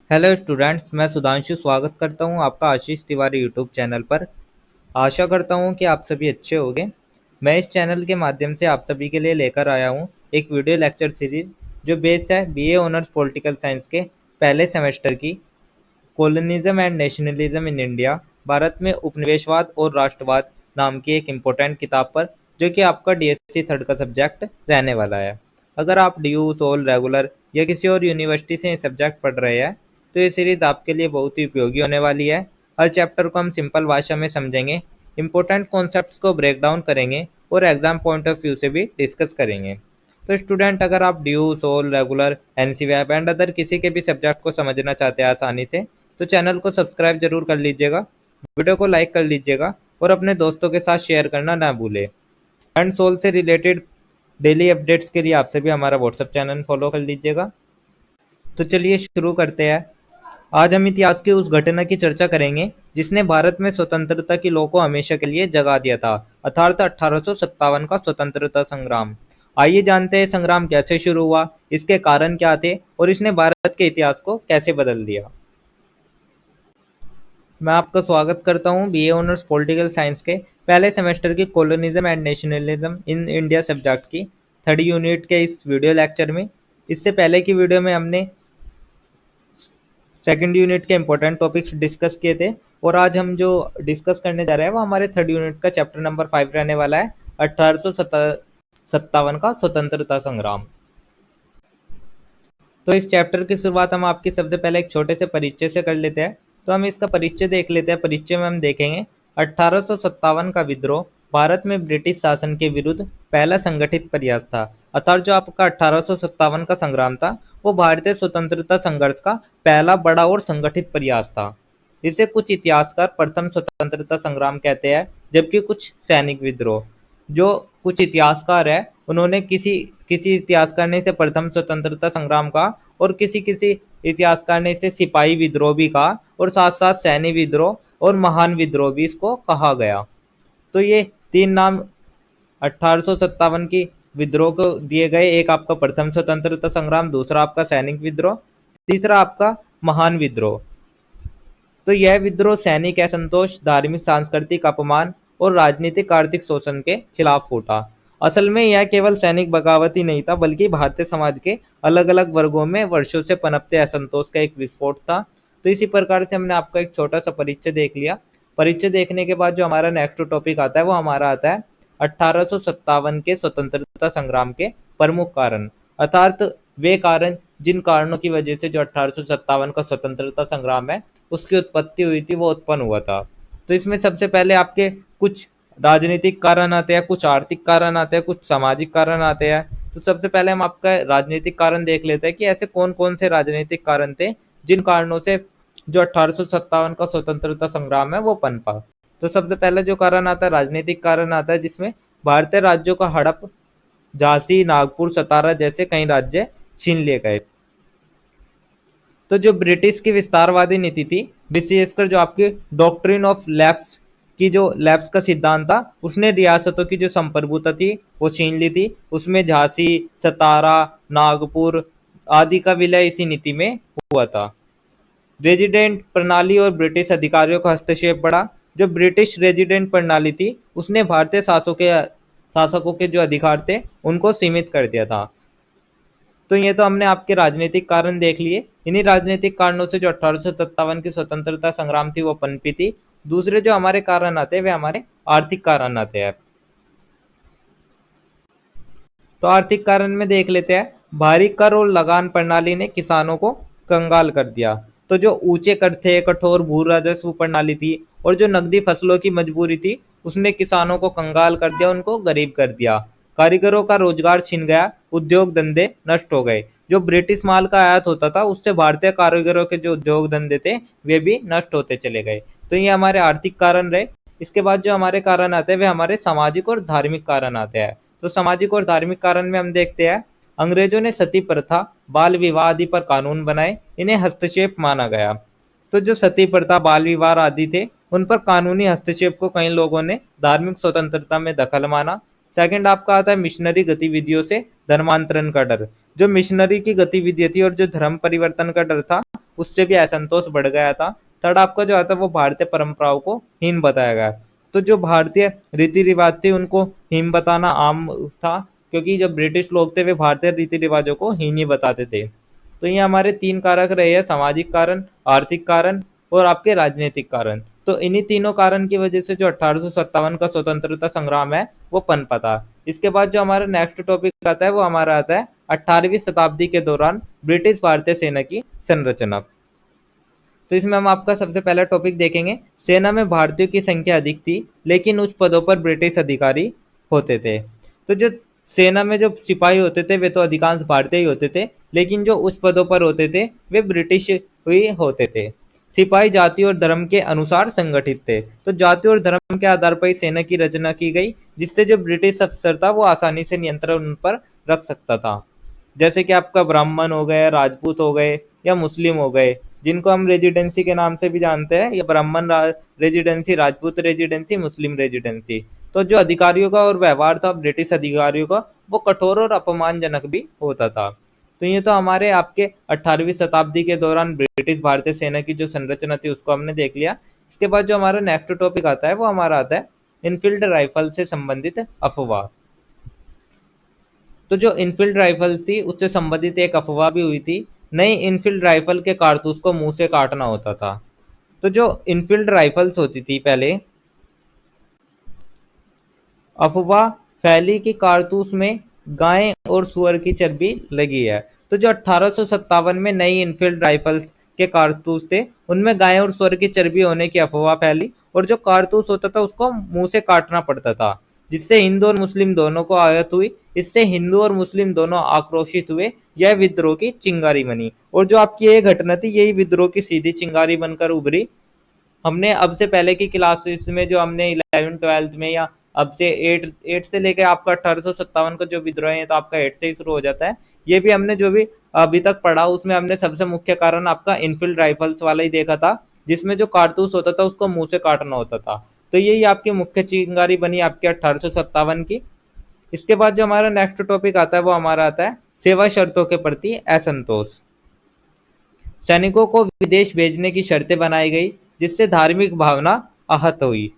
Hello students, मैं सुधांशु स्वागत करता हूं आपका आशीष तिवारी यूट्यूब चैनल पर। आशा करता हूं कि आप सभी अच्छे होंगे। मैं इस चैनल के माध्यम से आप सभी के लिए लेकर आया हूं एक वीडियो लेक्चर सीरीज जो बेस्ड है बीए ऑनर्स पॉलिटिकल साइंस के पहले सेमेस्टर की colonialism and nationalism in India, Bharat में उपनिवेशवाद और राष्ट्रवाद नाम की एक इम्पोर्टेंट किताब पर, जो कि आपका डीएससी थर्ड का सब्जेक्ट रहने वाला है। अगर आप डीयू, सोल, रेगुलर या किसी और यूनिवर्सिटी से ये सब्जेक्ट पढ़ रहे हैं तो ये सीरीज आपके लिए बहुत ही उपयोगी होने वाली है। हर चैप्टर को हम सिंपल भाषा में समझेंगे, इंपॉर्टेंट कॉन्सेप्ट्स को ब्रेक डाउन करेंगे और एग्जाम पॉइंट ऑफ व्यू से भी डिस्कस करेंगे। तो स्टूडेंट, अगर आप ड्यू, सोल, रेगुलर, एनसीवैप एंड अदर किसी के भी सब्जेक्ट को समझना चाहते हैं आसानी से, तो चैनल को सब्सक्राइब जरूर कर लीजिएगा, वीडियो को लाइक कर लीजिएगा और अपने दोस्तों के साथ शेयर करना ना भूलें। एंड सोल से रिलेटेड डेली अपडेट्स के लिए आप सभी हमारा व्हाट्सएप चैनल फॉलो कर लीजिएगा। तो चलिए शुरू करते हैं। आज हम इतिहास की उस घटना की चर्चा करेंगे जिसने भारत में स्वतंत्रता की लौ को हमेशा के लिए जगा दिया था, अर्थात 1857 का स्वतंत्रता संग्राम। आइए जानते हैं संग्राम कैसे शुरू हुआ, इसके कारण क्या थे और इसने भारत के इतिहास को कैसे बदल दिया। मैं आपका स्वागत करता हूं बीए ऑनर्स पॉलिटिकल साइंस के पहले सेमेस्टर की colonialism and nationalism in India subject की थर्ड यूनिट के इस वीडियो लेक्चर में। इससे पहले की वीडियो में हमने सेकंड यूनिट के इंपॉर्टेंट टॉपिक्स डिस्कस किए थे और आज हम जो डिस्कस करने जा रहे हैं वो हमारे थर्ड यूनिट का चैप्टर नंबर 5 रहने वाला है, 1857 का स्वतंत्रता संग्राम। तो इस चैप्टर की शुरुआत हम आपकी सबसे पहले एक छोटे से परिचय से कर लेते हैं। तो हम इसका परिचय देख लेते हैं। परिचय में हम देखेंगे 1857 का विद्रोह भारत में ब्रिटिश शासन के विरुद्ध पहला संगठित प्रयास था, अर्थात जो आपका 1857 का संग्राम था वो भारतीय स्वतंत्रता संघर्ष का पहला बड़ा और संगठित प्रयास था। इसे कुछ इतिहासकार प्रथम स्वतंत्रता संग्राम कहते हैं, जबकि कुछ सैनिक विद्रोह। जो कुछ इतिहासकार है उन्होंने किसी किसी इतिहासकार ने इसे प्रथम स्वतंत्रता संग्राम कहा और किसी किसी इतिहासकार ने इसे सिपाही विद्रोह भी कहा और साथ साथ सैनिक विद्रोह और महान विद्रोह भी इसको कहा गया। तो ये तीन नाम 1857 की विद्रोह को दिए गए। एक आपका प्रथम स्वतंत्रता संग्राम, दूसरा आपका सैनिक विद्रोह, तीसरा आपका महान विद्रोह। तो यह विद्रोह सैनिक असंतोष, धार्मिक सांस्कृतिक अपमान और राजनीतिक आर्थिक शोषण के खिलाफ फूटा। असल में यह केवल सैनिक बगावत ही नहीं था, बल्कि भारतीय समाज के अलग अलग वर्गों में वर्षों से पनपते असंतोष का एक विस्फोट था। तो इसी प्रकार से हमने आपका एक छोटा सा परिचय देख लिया। परिचय देखने के बाद जो हमारा नेक्स्ट टॉपिक आता है वो हमारा आता है 1857 के स्वतंत्रता संग्राम के प्रमुख कारण, अर्थात वे कारण जिन कारणों की वजह से जो 1857 का स्वतंत्रता संग्राम है उसकी उत्पत्ति हुई थी, वो उत्पन्न हुआ था। तो इसमें सबसे पहले आपके कुछ राजनीतिक कारण आते हैं, कुछ आर्थिक कारण आते हैं, कुछ सामाजिक कारण आते हैं। तो सबसे पहले हम आपका राजनीतिक कारण देख लेते हैं कि ऐसे कौन कौन से राजनीतिक कारण थे जिन कारणों से जो 1857 का स्वतंत्रता संग्राम है वो पनपा। तो सबसे पहले जो कारण आता है राजनीतिक कारण आता है, जिसमें भारतीय राज्यों का हड़प, झांसी, नागपुर, सतारा जैसे कई राज्य छीन लिए गए। तो जो ब्रिटिश की विस्तारवादी नीति थी, विशेषकर जो आपकी डॉक्ट्रिन ऑफ लैप्स की जो लैप्स का सिद्धांत था, उसने रियासतों की जो संप्रभुता थी वो छीन ली थी। उसमें झांसी, सतारा, नागपुर आदि का विलय इसी नीति में हुआ था। रेजिडेंट प्रणाली और ब्रिटिश अधिकारियों का हस्तक्षेप बढ़ा। जो ब्रिटिश रेजिडेंट प्रणाली थी उसने भारतीय शासकों के जो अधिकार थे उनको सीमित कर दिया था। तो ये तो हमने आपके राजनीतिक कारण देख लिए। इन्हीं राजनीतिक कारणों से जो 1857 की स्वतंत्रता संग्राम थी वो पनपी थी। दूसरे जो हमारे कारण आते हैं वे हमारे आर्थिक कारण आते हैं। तो आर्थिक कारण में देख लेते हैं। भारी कर और लगान प्रणाली ने किसानों को कंगाल कर दिया। तो जो ऊंचे कर थे, कठोर भू राजस्व प्रणाली थी और जो नकदी फसलों की मजबूरी थी, उसने किसानों को कंगाल कर दिया, उनको गरीब कर दिया। कारीगरों का रोजगार छिन गया, उद्योग धंधे नष्ट हो गए। जो ब्रिटिश माल का आयात होता था उससे भारतीय कारीगरों के जो उद्योग धंधे थे वे भी नष्ट होते चले गए। तो ये हमारे आर्थिक कारण रहे। इसके बाद जो हमारे कारण आते हैं वे हमारे सामाजिक और धार्मिक कारण आते हैं। तो सामाजिक और धार्मिक कारण में हम देखते हैं, अंग्रेजों ने सती प्रथा, बाल विवाह आदि पर कानून बनाए, इन्हें हस्तक्षेप माना गया। तो जो सती प्रथा, बाल विवाह आदि थे उन पर कानूनी हस्तक्षेप को कई लोगों ने धार्मिक स्वतंत्रता में दखल माना। सेकंड आपका आता है मिशनरी गतिविधियों से धर्मांतरण का डर। जो मिशनरी की गतिविधि थी और जो धर्म परिवर्तन का डर था, उससे भी असंतोष बढ़ गया था। थर्ड आपका जो आता है वो भारतीय परंपराओं को हीन बताया गया। तो जो भारतीय रीति रिवाज थे उनको हीन बताना आम था, क्योंकि जो ब्रिटिश लोग थे वे भारतीय रीति रिवाजों को हीन ही बताते थे। तो ये हमारे तीन कारक रहे हैं, सामाजिक कारण, आर्थिक कारण और आपके राजनीतिक कारण। तो इन्हीं तीनों कारण की वजह से जो 1857 का स्वतंत्रता संग्राम है वो पनपा था। इसके बाद जो हमारा नेक्स्ट टॉपिक आता है वो हमारा आता है 18वीं शताब्दी के दौरान ब्रिटिश भारतीय सेना की संरचना। तो इसमें हम आपका सबसे पहला टॉपिक देखेंगे, सेना में भारतीयों की संख्या अधिक थी लेकिन उच्च पदों पर ब्रिटिश अधिकारी होते थे। तो जो सेना में जो सिपाही होते थे वे तो अधिकांश भारतीय ही होते थे, लेकिन जो उच्च पदों पर होते थे वे ब्रिटिश ही होते थे। सिपाही जाति और धर्म के अनुसार संगठित थे। तो जाति और धर्म के आधार पर ही सेना की रचना की गई, जिससे जो ब्रिटिश अफसर था वो आसानी से नियंत्रण उन पर रख सकता था। जैसे कि आपका ब्राह्मण हो गए, राजपूत हो गए या मुस्लिम हो गए, जिनको हम रेजिडेंसी के नाम से भी जानते हैं, या ब्राह्मण रेजिडेंसी, राजपूत रेजिडेंसी, मुस्लिम रेजिडेंसी। तो जो अधिकारियों का और व्यवहार था ब्रिटिश अधिकारियों का, वो कठोर और अपमानजनक भी होता था। तो ये तो हमारे आपके 18वीं शताब्दी के दौरान ब्रिटिश भारतीय सेना की जो संरचना थी उसको हमने देख लिया। इसके बाद जो हमारा नेक्स्ट टॉपिक आता है वो हमारा आता है इनफील्ड राइफल से संबंधित अफवाह। तो जो इनफील्ड राइफल थी उससे संबंधित एक अफवाह भी हुई थी, नई इनफील्ड राइफल के कारतूस को मुंह से काटना होता था। तो जो इनफील्ड राइफल्स होती थी पहले, अफवाह फैली कि कारतूस में गाय और सुअर की चर्बी लगी है। तो जो 1857 में नई इनफील्ड राइफल्स के कारतूस थे उनमें गाय और सुअर की चर्बी होने की अफवाह फैली, और जो कारतूस होता था उसको मुंह से काटना पड़ता था, जिससे हिंदू और मुस्लिम दोनों को आहत हुई। इससे हिंदू और मुस्लिम दोनों आक्रोशित हुए। यह विद्रोह की चिंगारी बनी, और जो आपकी ये घटना थी यही विद्रोह की सीधी चिंगारी बनकर उभरी। हमने अब से पहले की क्लासेस में जो हमने 11th-12th में, या अब से 8 से लेकर आपका 1857 का जो विद्रोह है तो आपका 8 से ही शुरू हो जाता है। ये भी हमने जो भी अभी तक पढ़ा उसमें हमने सबसे मुख्य कारण आपका इनफील्ड राइफल्स वाला ही देखा था, जिसमें जो कारतूस होता था उसको मुंह से काटना होता था। तो यही आपकी मुख्य चिंगारी बनी आपके 1857 की। इसके बाद जो हमारा नेक्स्ट टॉपिक आता है वो हमारा आता है सेवा शर्तों के प्रति असंतोष। सैनिकों को विदेश भेजने की शर्तें बनाई गई, जिससे धार्मिक भावना आहत हुई।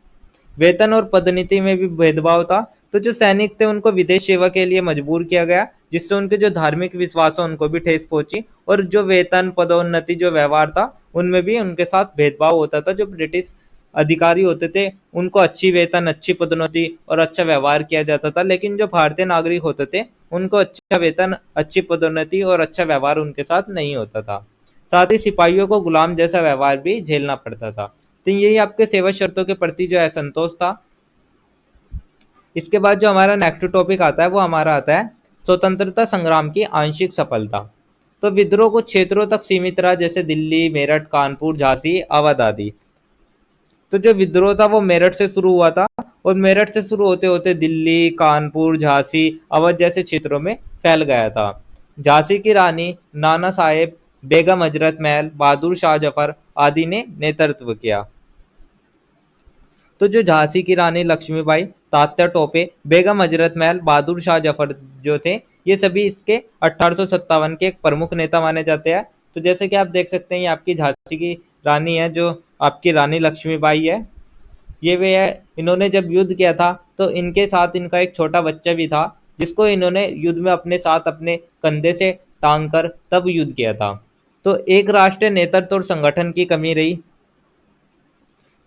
वेतन और पदोन्नति में भी भेदभाव था। तो जो सैनिक थे उनको विदेश सेवा के लिए मजबूर किया गया, जिससे उनके जो धार्मिक विश्वास है उनको भी ठेस पहुंची, और जो वेतन, पदोन्नति, जो व्यवहार था उनमें भी उनके साथ भेदभाव होता था। जो ब्रिटिश अधिकारी होते थे उनको अच्छी वेतन, अच्छी पदोन्नति और अच्छा व्यवहार किया जाता था, लेकिन जो भारतीय नागरिक होते थे उनको अच्छा वेतन, अच्छी पदोन्नति और अच्छा व्यवहार उनके साथ नहीं होता था। साथ ही सिपाहियों को गुलाम जैसा व्यवहार भी झेलना पड़ता था। तो यही आपके सेवा शर्तों के प्रति जो असंतोष था। इसके बाद जो हमारा नेक्स्ट टॉपिक आता है वो हमारा आता है स्वतंत्रता संग्राम की आंशिक सफलता। तो विद्रोह कुछ क्षेत्रों तक सीमित रहा, जैसे दिल्ली, मेरठ, कानपुर, झांसी, अवध आदि। तो जो विद्रोह था वो मेरठ से शुरू हुआ था, और मेरठ से शुरू होते होते दिल्ली, कानपुर, झांसी, अवध जैसे क्षेत्रों में फैल गया था। झांसी की रानी नाना साहेब, बेगम हजरत महल, बहादुर शाह जफर आदि ने नेतृत्व किया। तो जो झांसी की रानी लक्ष्मीबाई, तात्या टोपे, बेगम हजरत महल, बहादुर शाह जफर जो थे, ये सभी इसके 1857 के एक प्रमुख नेता माने जाते हैं। तो जैसे कि आप देख सकते हैं ये आपकी झांसी की रानी है, जो आपकी रानी लक्ष्मीबाई है। ये वे है, इन्होंने जब युद्ध किया था तो इनके साथ इनका एक छोटा बच्चा भी था, जिसको इन्होंने युद्ध में अपने साथ अपने कंधे से टांग कर तब युद्ध किया था। तो एक राष्ट्रीय नेतृत्व और संगठन की कमी रही।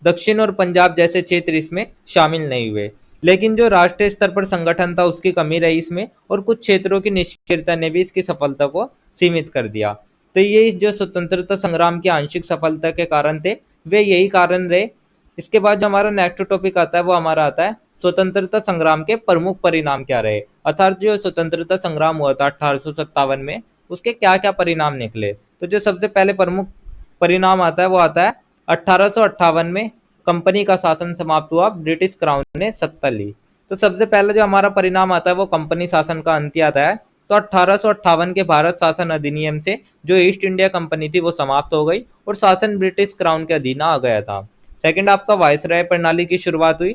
दक्षिण और पंजाब जैसे क्षेत्र इसमें शामिल नहीं हुए, लेकिन जो राष्ट्रीय स्तर पर संगठन था उसकी कमी रही इसमें, और कुछ क्षेत्रों की निष्क्रियता ने भी इसकी सफलता को सीमित कर दिया। तो ये जो स्वतंत्रता संग्राम की आंशिक सफलता के कारण थे वे यही कारण रहे। इसके बाद जो हमारा नेक्स्ट टॉपिक आता है वो हमारा आता है स्वतंत्रता संग्राम के प्रमुख परिणाम क्या रहे, अर्थात जो स्वतंत्रता संग्राम हुआ था 1857 में उसके क्या क्या परिणाम निकले। तो जो सबसे पहले प्रमुख परिणाम आता है वो आता है 1858 में कंपनी का शासन समाप्त हुआ, ब्रिटिश क्राउन ने सत्ता ली। तो सबसे पहले जो हमारा परिणाम आता है वो कंपनी शासन का अंत आता है। तो 1858 के भारत शासन अधिनियम से जो ईस्ट इंडिया कंपनी थी वो समाप्त हो गई और शासन ब्रिटिश क्राउन के अधीन आ गया था। सेकंड आपका वायसराय प्रणाली की शुरुआत हुई।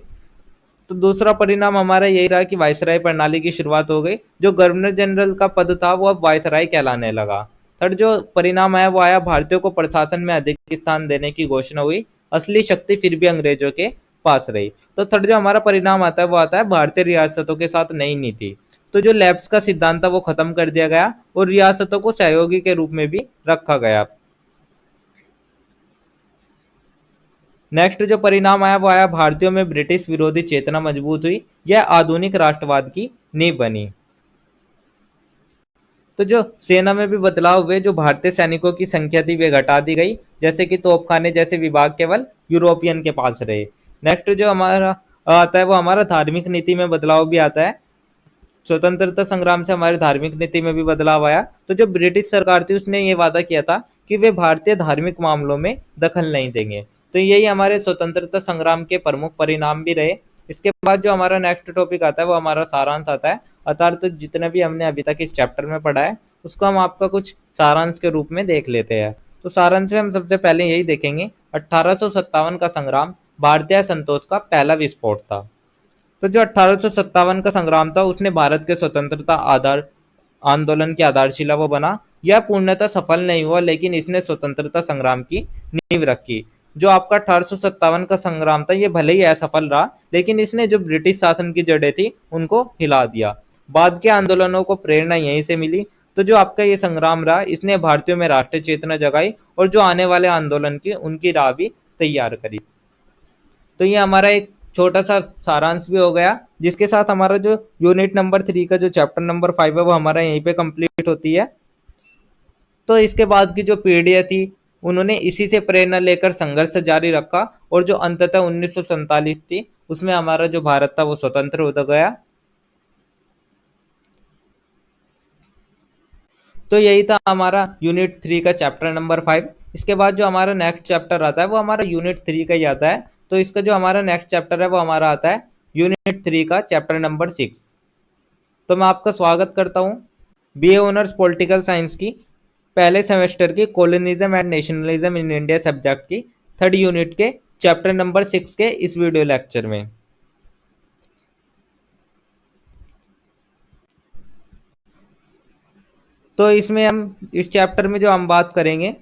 तो दूसरा परिणाम हमारा यही रहा कि वायसराय प्रणाली की शुरुआत हो गई। जो गवर्नर जनरल का पद था वो अब वायसराय कहलाने लगा। थर्ड जो परिणाम आया वो आया, भारतीयों को प्रशासन में अधिक स्थान देने की घोषणा हुई। असली शक्ति फिर भी अंग्रेजों के पास रही। तो थर्ड जो हमारा परिणाम आता है वो आता है भारतीय रियासतों के साथ नई नीति। तो जो लैप्स का सिद्धांत था वो खत्म कर दिया गया और रियासतों को सहयोगी के रूप में भी रखा गया। नेक्स्ट जो परिणाम आया वो आया, भारतीयों में ब्रिटिश विरोधी चेतना मजबूत हुई। यह आधुनिक राष्ट्रवाद की नींव बनी। तो जो सेना में भी बदलाव हुए, जो भारतीय सैनिकों की संख्या थी वे घटा दी गई, जैसे कि तोपखाने जैसे विभाग केवल यूरोपियन के पास रहे। नेक्स्ट जो हमारा आता है वो हमारा धार्मिक नीति में बदलाव भी आता है। स्वतंत्रता संग्राम से हमारी धार्मिक नीति में भी बदलाव आया। तो जो ब्रिटिश सरकार थी उसने ये वादा किया था कि वे भारतीय धार्मिक मामलों में दखल नहीं देंगे। तो यही हमारे स्वतंत्रता संग्राम के प्रमुख परिणाम भी रहे। इसके बाद जो हमारा नेक्स्ट टॉपिक आता है वो हमारा सारांश आता है। अर्थात तो जितने भी हमने अभी तक इस चैप्टर में पढ़ा है उसको हम आपका कुछ सारांश के रूप में देख लेते हैं। तो सारांश में हम सबसे पहले यही देखेंगे, 1857 का संग्राम भारतीय संतोष का पहला विस्फोट था। तो जो 1857 का संग्राम था उसने भारत के स्वतंत्रता आधार आंदोलन की आधारशिला वो बना। यह पूर्णतः सफल नहीं हुआ लेकिन इसने स्वतंत्रता संग्राम की नींव रखी। जो आपका 1857 का संग्राम था ये भले ही असफल रहा लेकिन इसने जो ब्रिटिश शासन की जड़ें थी उनको हिला दिया। बाद के आंदोलनों को प्रेरणा यहीं से मिली। तो जो आपका ये संग्राम रहा इसने भारतीयों में राष्ट्रीय चेतना जगाई और जो आने वाले आंदोलन की उनकी राह भी तैयार करी। तो ये हमारा एक छोटा सा सारांश भी हो गया, जिसके साथ हमारा जो यूनिट नंबर 3 का जो चैप्टर नंबर 5 है वो हमारा यहीं पे कंप्लीट होती है। तो इसके बाद की जो पीढ़ियां थी उन्होंने इसी से प्रेरणा लेकर संघर्ष जारी रखा और जो अंततः 1947 थी उसमें हमारा जो भारत था वो स्वतंत्र हो गया। तो यही था हमारा यूनिट 3 का चैप्टर नंबर 5। इसके बाद जो हमारा नेक्स्ट चैप्टर आता है वो हमारा यूनिट 3 का ही आता है। तो इसका जो हमारा नेक्स्ट चैप्टर है वो हमारा आता है यूनिट 3 का चैप्टर नंबर 6। तो मैं आपका स्वागत करता हूँ बीए ऑनर्स पॉलिटिकल साइंस की पहले सेमेस्टर की colonialism and nationalism in India subject की थर्ड यूनिट के चैप्टर नंबर 6 के इस वीडियो लेक्चर में। तो इसमें हम इस चैप्टर में जो हम बात करेंगे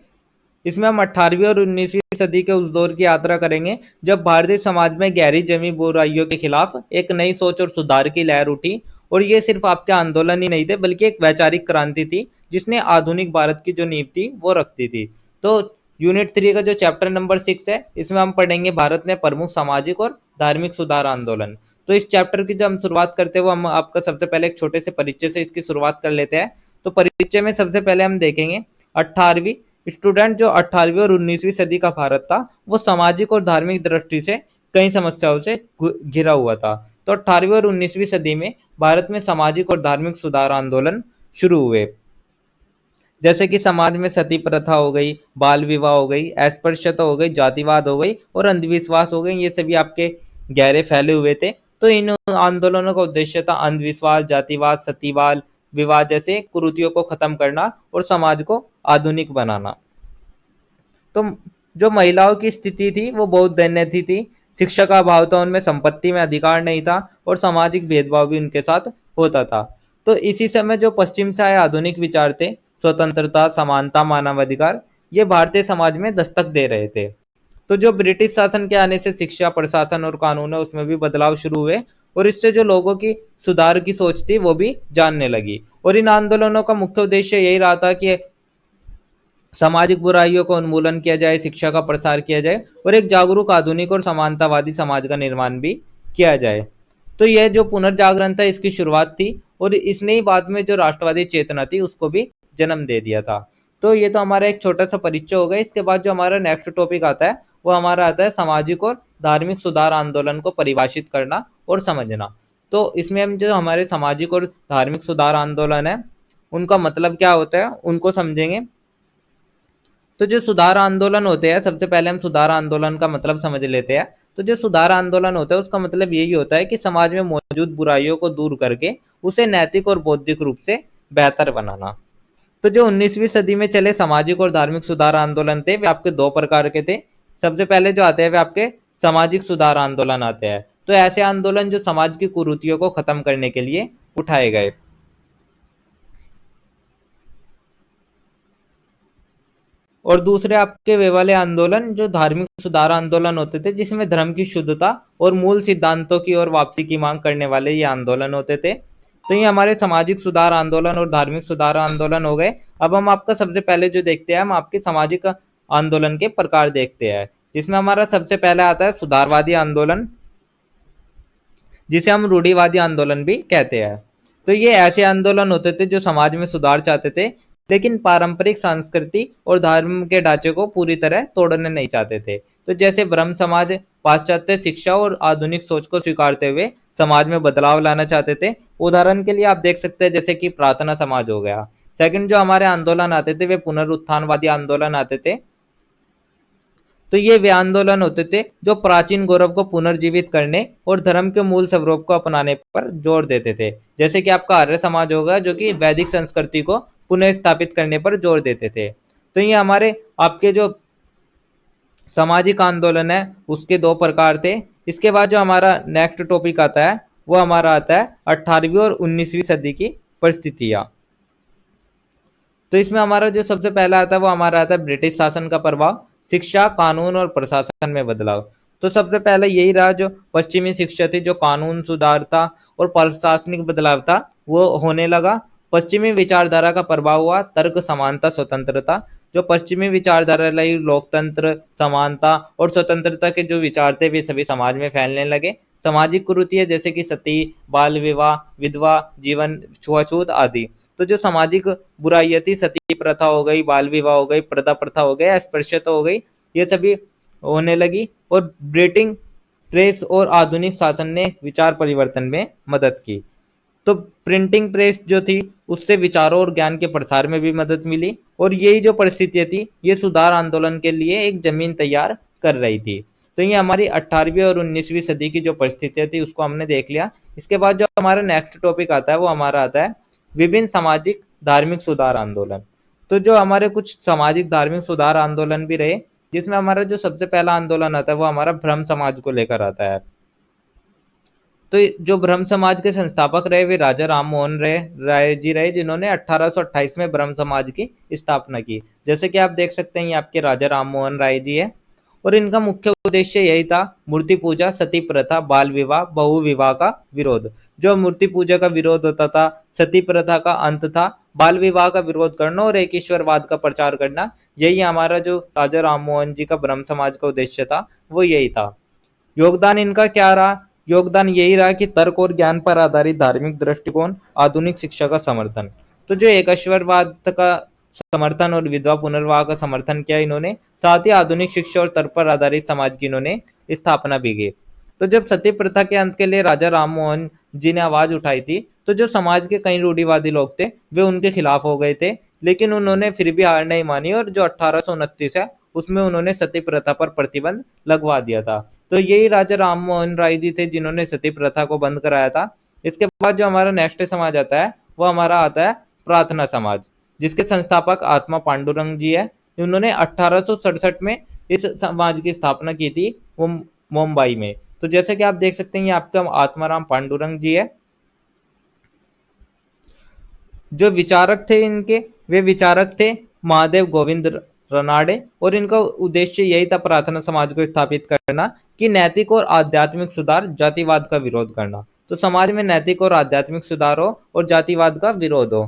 इसमें हम 18वीं और 19वीं सदी के उस दौर की यात्रा करेंगे जब भारतीय समाज में गहरी जमी बुराइयों के खिलाफ एक नई सोच और सुधार की लहर उठी। और ये सिर्फ आपके आंदोलन ही नहीं थे बल्कि एक वैचारिक क्रांति थी जिसने आधुनिक भारत की जो नींव थी वो रखती थी। तो यूनिट 3 का जो चैप्टर नंबर 6 है इसमें हम पढ़ेंगे भारत में प्रमुख सामाजिक और धार्मिक सुधार आंदोलन। तो इस चैप्टर की जो हम शुरुआत करते हैं वो हम आपका सबसे पहले एक छोटे से परिचय से इसकी शुरुआत कर लेते हैं। तो परिचय में सबसे पहले हम देखेंगे 18वीं स्टूडेंट जो 18वीं और 19वीं सदी का भारत था वो सामाजिक और धार्मिक दृष्टि से कई समस्याओं से घिरा हुआ था। तो 18वीं और 19वीं सदी में भारत में सामाजिक और धार्मिक सुधार आंदोलन शुरू हुए, जैसे कि समाज में सती प्रथा हो गई, बाल विवाह हो गई, अस्पृश्यता हो गई, जातिवाद हो गई और अंधविश्वास हो गई। ये सभी आपके गहरे फैले हुए थे। तो इन आंदोलनों का उद्देश्य था अंधविश्वास, जातिवाद, सतीवाद विवाह जैसे कुरीतियों को खत्म करना और समाज को आधुनिक बनाना। तो जो महिलाओं की स्थिति थी वो बहुत दयनीय थी। शिक्षा का अभाव था, उनमें संपत्ति में अधिकार नहीं था और सामाजिक भेदभाव भी उनके साथ होता था। तो इसी समय जो पश्चिम से आए आधुनिक विचार थे, स्वतंत्रता, समानता, मानवाधिकार, ये भारतीय समाज में दस्तक दे रहे थे। तो जो ब्रिटिश शासन के आने से शिक्षा, प्रशासन और कानून है उसमें भी बदलाव शुरू हुए और इससे जो लोगों की सुधार की सोच थी वो भी जानने लगी। और इन आंदोलनों का मुख्य उद्देश्य यही रहा था कि सामाजिक बुराइयों का उन्मूलन किया जाए, शिक्षा का प्रसार किया जाए और एक जागरूक, आधुनिक और समानतावादी समाज का निर्माण भी किया जाए। तो यह जो पुनर्जागरण था इसकी शुरुआत थी और इसने ही बाद में जो राष्ट्रवादी चेतना थी उसको भी जन्म दे दिया था। तो ये तो हमारा एक छोटा सा परिचय हो गया। इसके बाद जो हमारा नेक्स्ट टॉपिक आता है वो हमारा आता है सामाजिक और धार्मिक सुधार आंदोलन को परिभाषित करना और समझना। तो इसमें हम जो हमारे सामाजिक और धार्मिक सुधार आंदोलन है उनका मतलब क्या होता है उनको समझेंगे। तो जो सुधार आंदोलन होते हैं, सबसे पहले हम सुधार आंदोलन का मतलब समझ लेते हैं। तो जो सुधार आंदोलन होता है उसका मतलब यही होता है कि समाज में मौजूद बुराइयों को दूर करके उसे नैतिक और बौद्धिक रूप से बेहतर बनाना। तो जो 19वीं सदी में चले सामाजिक और धार्मिक सुधार आंदोलन थे वे आपके दो प्रकार के थे। सबसे पहले जो आते हैं वे आपके सामाजिक सुधार आंदोलन आते हैं। तो ऐसे आंदोलन जो समाज की कुरीतियों को खत्म करने के लिए उठाए गए। और दूसरे आपके वे वाले आंदोलन जो धार्मिक सुधार आंदोलन होते थे, जिसमें धर्म की शुद्धता और मूल सिद्धांतों की ओर वापसी की मांग करने वाले ये आंदोलन होते थे। तो ये हमारे सामाजिक सुधार आंदोलन और धार्मिक सुधार आंदोलन हो गए। अब हम आपका सबसे पहले जो देखते हैं, हम आपके सामाजिक आंदोलन के प्रकार देखते हैं, जिसमें हमारा सबसे पहले आता है सुधारवादी आंदोलन, जिसे हम रूढ़िवादी आंदोलन भी कहते हैं। तो ये ऐसे आंदोलन होते थे जो समाज में सुधार चाहते थे, लेकिन पारंपरिक संस्कृति और धर्म के ढांचे को पूरी तरह तोड़ना नहीं चाहते थे। तो जैसे ब्रह्म समाज पाश्चात्य शिक्षा और आधुनिक सोच को स्वीकारते हुए समाज में बदलाव लाना चाहते थे। उदाहरण के लिए आप देख सकते हैं जैसे कि प्रार्थना समाज हो गया। सेकंड जो हमारे आंदोलन आते थे वे पुनरुत्थानवादी आंदोलन आते थे। तो ये वे आंदोलन होते थे जो प्राचीन गौरव को पुनर्जीवित करने और धर्म के मूल स्वरूप को अपनाने पर जोर देते थे। जैसे कि आपका आर्य समाज होगा जो कि वैदिक संस्कृति को पुनः स्थापित करने पर जोर देते थे। तो ये हमारे आपके जो सामाजिक आंदोलन है उसके दो प्रकार थे। इसके बाद जो हमारा नेक्स्ट टॉपिक आता है वो हमारा आता है 18वीं और 19वीं सदी की परिस्थितियां। तो इसमें हमारा जो सबसे पहला आता है वो हमारा आता है ब्रिटिश शासन का प्रभाव, शिक्षा, कानून और प्रशासन में बदलाव। तो सबसे पहले यही रहा जो पश्चिमी शिक्षा थी, जो कानून सुधार था और प्रशासनिक बदलाव था वो होने लगा। पश्चिमी विचारधारा का प्रभाव हुआ, तर्क, समानता, स्वतंत्रता। जो पश्चिमी विचारधारा लाई लोकतंत्र, समानता और स्वतंत्रता के जो विचार थे वे सभी समाज में फैलने लगे। सामाजिक कुरीतियां जैसे कि सती, बाल विवाह, विधवा जीवन, छुआछूत आदि। तो जो सामाजिक बुराइयां थी, सती प्रथा हो गई, बाल विवाह हो गई, प्रथा प्रथा हो गया, अस्पृश्यता हो गई, ये सभी होने लगी। और ब्रिटिश प्रेस और आधुनिक शासन ने विचार परिवर्तन में मदद की। तो प्रिंटिंग प्रेस जो थी उससे विचारों और ज्ञान के प्रसार में भी मदद मिली। और यही जो परिस्थितियां थी ये सुधार आंदोलन के लिए एक जमीन तैयार कर रही थी। तो ये हमारी 18वीं और 19वीं सदी की जो परिस्थितियां थी उसको हमने देख लिया। इसके बाद जो हमारा नेक्स्ट टॉपिक आता है वो हमारा आता है विभिन्न सामाजिक धार्मिक सुधार आंदोलन। तो जो हमारे कुछ सामाजिक धार्मिक सुधार आंदोलन भी रहे, जिसमें हमारा जो सबसे पहला आंदोलन आता है वो हमारा ब्रह्म समाज को लेकर आता है। तो जो ब्रह्म समाज के संस्थापक रहे वे राजा राम मोहन राय जी रहे, जिन्होंने 1828 में ब्रह्म समाज की स्थापना की। जैसे कि आप देख सकते हैं ये आपके राजा राम मोहन राय जी है। और इनका मुख्य उद्देश्य यही था, मूर्ति पूजा, सती प्रथा, बाल विवाह, बहु विवाह का विरोध। जो मूर्ति पूजा का विरोध होता था, सती प्रथा का अंत था, बाल विवाह का विरोध करना और एक ईश्वरवाद का प्रचार करना, यही हमारा जो राजा राम मोहन जी का ब्रह्म समाज का उद्देश्य था वो यही था। योगदान इनका क्या रहा? योगदान यही रहा कि तर्क और ज्ञान पर आधारित धार्मिक दृष्टिकोण, आधुनिक शिक्षा का समर्थन। तो जो एकश्वरवाद का समर्थन और विधवा पुनर्विवाह का समर्थन किया इन्होंने, साथ ही आधुनिक शिक्षा और तर्क पर आधारित समाज की इन्होंने स्थापना भी की। तो जब सती प्रथा के अंत के लिए राजा राम मोहन जी ने आवाज उठाई थी, तो जो समाज के कई रूढ़िवादी लोग थे वे उनके खिलाफ हो गए थे, लेकिन उन्होंने फिर भी हार नहीं मानी और जो 1829 है उसमें उन्होंने सती प्रथा पर प्रतिबंध लगवा दिया था। तो यही राजा राम मोहन राय जी थे जिन्होंने सती प्रथा को बंद कराया था। इसके बाद जो हमारा नेक्स्ट समाज आता है वो हमारा आता है प्रार्थना समाज, जिसके संस्थापक आत्मा पांडुरंग जी है। उन्होंने 1867 में इस समाज की स्थापना की थी, वो मुंबई में। तो जैसे कि आप देख सकते हैं ये आपका आत्माराम पांडुरंग जी है। जो विचारक थे इनके, वे विचारक थे महादेव गोविंद रनाड़े। और इनका उद्देश्य यही था प्रार्थना समाज को स्थापित करना कि नैतिक और आध्यात्मिक सुधार, जातिवाद का विरोध करना। तो समाज में नैतिक और आध्यात्मिक सुधार हो और जातिवाद का विरोध हो।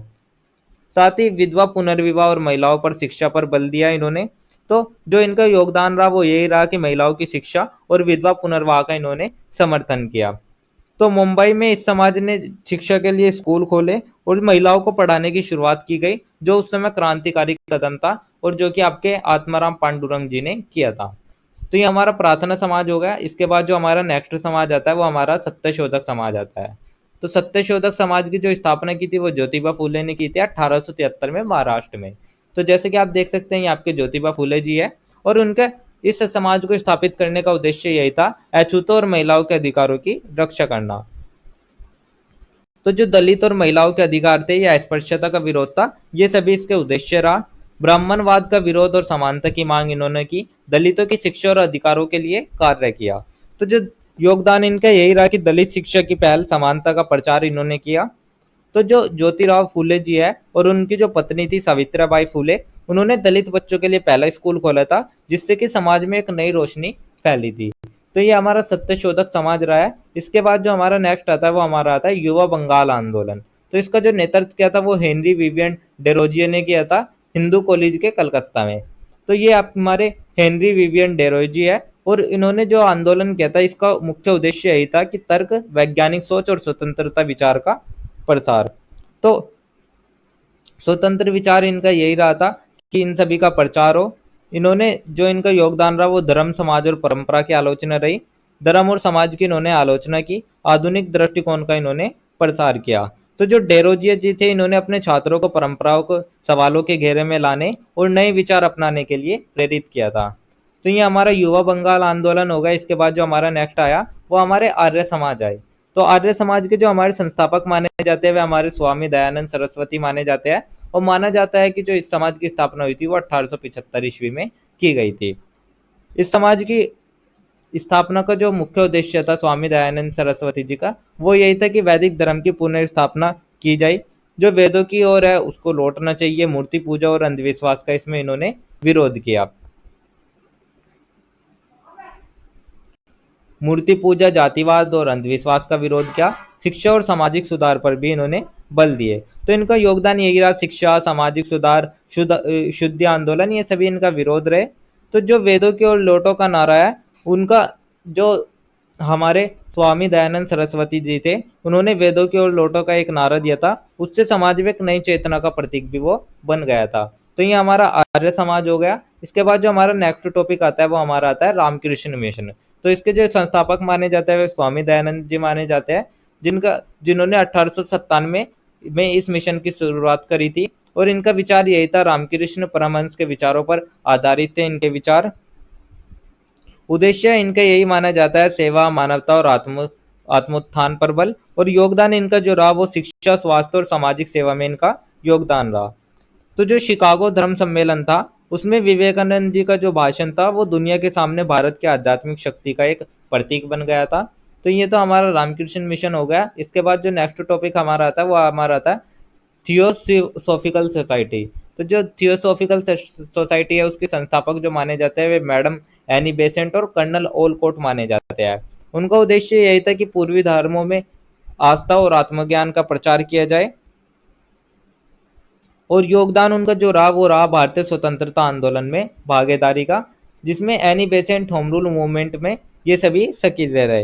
साथ ही विधवा पुनर्विवाह और महिलाओं पर शिक्षा पर बल दिया इन्होंने। तो जो इनका योगदान रहा वो यही रहा कि महिलाओं की शिक्षा और विधवा पुनर्विवाह का इन्होंने समर्थन किया। तो मुंबई में इस समाज ने शिक्षा के लिए स्कूल खोले और महिलाओं को पढ़ाने की शुरुआत की गई, जो उस समय क्रांतिकारी कदम था और जो कि आपके आत्माराम पांडुरंग जी ने किया था। तो ये हमारा प्रार्थना समाज हो गया। इसके बाद जो हमारा नेक्स्ट समाज आता है वो हमारा सत्यशोधक समाज आता है। तो सत्यशोधक समाज की जो स्थापना की थी वो ज्योतिबा फूले ने की थी 1873 में महाराष्ट्र में। तो जैसे कि आप देख सकते हैं ये आपके ज्योतिबा फूले जी है। और उनके इस समाज को स्थापित करने का उद्देश्य यही था, अछूतों और महिलाओं के अधिकारों की रक्षा करना। तो जो दलित और महिलाओं के अधिकार थे या अस्पृश्यता का विरोध था, ये सभी इसके उद्देश्य रहा। ब्राह्मणवाद का विरोध और समानता की मांग इन्होंने की। दलितों की शिक्षा और अधिकारों के लिए कार्य किया। तो जो योगदान इनका यही रहा कि दलित शिक्षा की पहल समानता का प्रचार इन्होंने किया। तो जो ज्योतिराव फूले जी है और उनकी जो पत्नी थी सावित्रीबाई फूले, उन्होंने दलित बच्चों के लिए पहला स्कूल खोला था, जिससे कि समाज में एक नई रोशनी फैली थी। तो ये हमारा सत्यशोधक समाज रहा है। इसके बाद जो हमारा नेक्स्ट आता है वो हमारा आता है युवा बंगाल आंदोलन। तो इसका जो नेतृत्व किया था वो हेनरी विवियन डेरोजियो ने किया था, हिंदू कॉलेज के कलकत्ता में। तो ये आप हमारे हेनरी विवियन डेरोजी है, और इन्होंने जो आंदोलन किया था इसका मुख्य उद्देश्य यही था कि तर्क, वैज्ञानिक सोच और स्वतंत्रता विचार का प्रसार। तो स्वतंत्र विचार इनका यही रहा था कि इन सभी का प्रचार हो। इन्होंने जो इनका योगदान रहा वो धर्म, समाज और परंपरा की आलोचना रही। धर्म और समाज की इन्होंने आलोचना की, आधुनिक दृष्टिकोण का इन्होंने प्रसार किया। तो जो डेरोजिया जी थे, इन्होंने अपने छात्रों को परंपराओं को सवालों के घेरे में लाने और नए विचार अपनाने के लिए प्रेरित किया था। तो ये हमारा युवा बंगाल आंदोलन होगा। इसके बाद जो हमारा नेक्स्ट आया वो हमारे आर्य समाज आए। तो आर्य समाज के जो हमारे संस्थापक माने जाते हैं वे हमारे स्वामी दयानंद सरस्वती माने जाते हैं, और माना जाता है कि जो इस समाज की स्थापना हुई थी वो 1875 ईस्वी में की गई थी। इस समाज की स्थापना का जो मुख्य उद्देश्य था स्वामी दयानंद सरस्वती जी का, वो यही था कि वैदिक धर्म की पुनर्स्थापना की जाए। जो वेदों की ओर है उसको लौटना चाहिए। मूर्ति पूजा और अंधविश्वास का इसमें इन्होंने विरोध किया। मूर्ति पूजा, जातिवाद और अंधविश्वास का विरोध किया। शिक्षा और सामाजिक सुधार पर भी इन्होंने बल दिए। तो इनका योगदान यही रहा, शिक्षा, सामाजिक सुधार, शुद्ध आंदोलन, ये सभी इनका विरोध रहे। तो जो वेदों की ओर लौटो का नारा है, उनका जो हमारे स्वामी दयानंद सरस्वती जी थे, उन्होंने वेदों की ओर लौटो का एक नारा दिया था। उससे समाज में एक नई चेतना का प्रतीक भी वो बन गया था। तो ये हमारा आर्य समाज हो गया। इसके बाद जो हमारा नेक्स्ट टॉपिक आता है वो हमारा आता है रामकृष्ण मिशन। तो इसके जो संस्थापक माने जाते हैं वे स्वामी दयानंद जी माने जाते हैं, जिन्होंने 1897 में इस मिशन की शुरुआत करी थी। और इनका विचार यही था, रामकृष्ण परमहंस के विचारों पर आधारित थे इनके विचार। उद्देश्य इनका यही माना जाता है, सेवा, मानवता और आत्मोत्थान पर बल। और योगदान इनका जो रहा वो शिक्षा, स्वास्थ्य और सामाजिक सेवा में इनका योगदान रहा। तो जो शिकागो धर्म सम्मेलन था उसमें विवेकानंद जी का जो भाषण था वो दुनिया के सामने भारत की आध्यात्मिक शक्ति का एक प्रतीक बन गया था। तो ये तो हमारा रामकृष्ण मिशन हो गया। इसके बाद जो नेक्स्ट टॉपिक हमारा आता है वो हमारा आता है थियोसॉफिकल सोसाइटी। तो जो थियोसॉफिकल सोसाइटी है उसके संस्थापक जो माने जाते हैं वे मैडम एनी बेसेंट और कर्नल ओलकोट माने जाते हैं। उनका उद्देश्य यही था कि पूर्वी धर्मों में आस्था और आत्मज्ञान का प्रचार किया जाए। और योगदान उनका जो रहा वो रहा भारतीय स्वतंत्रता आंदोलन में भागीदारी का, जिसमें Annie Besant, home rule movement में ये सभी सक्रिय रहे।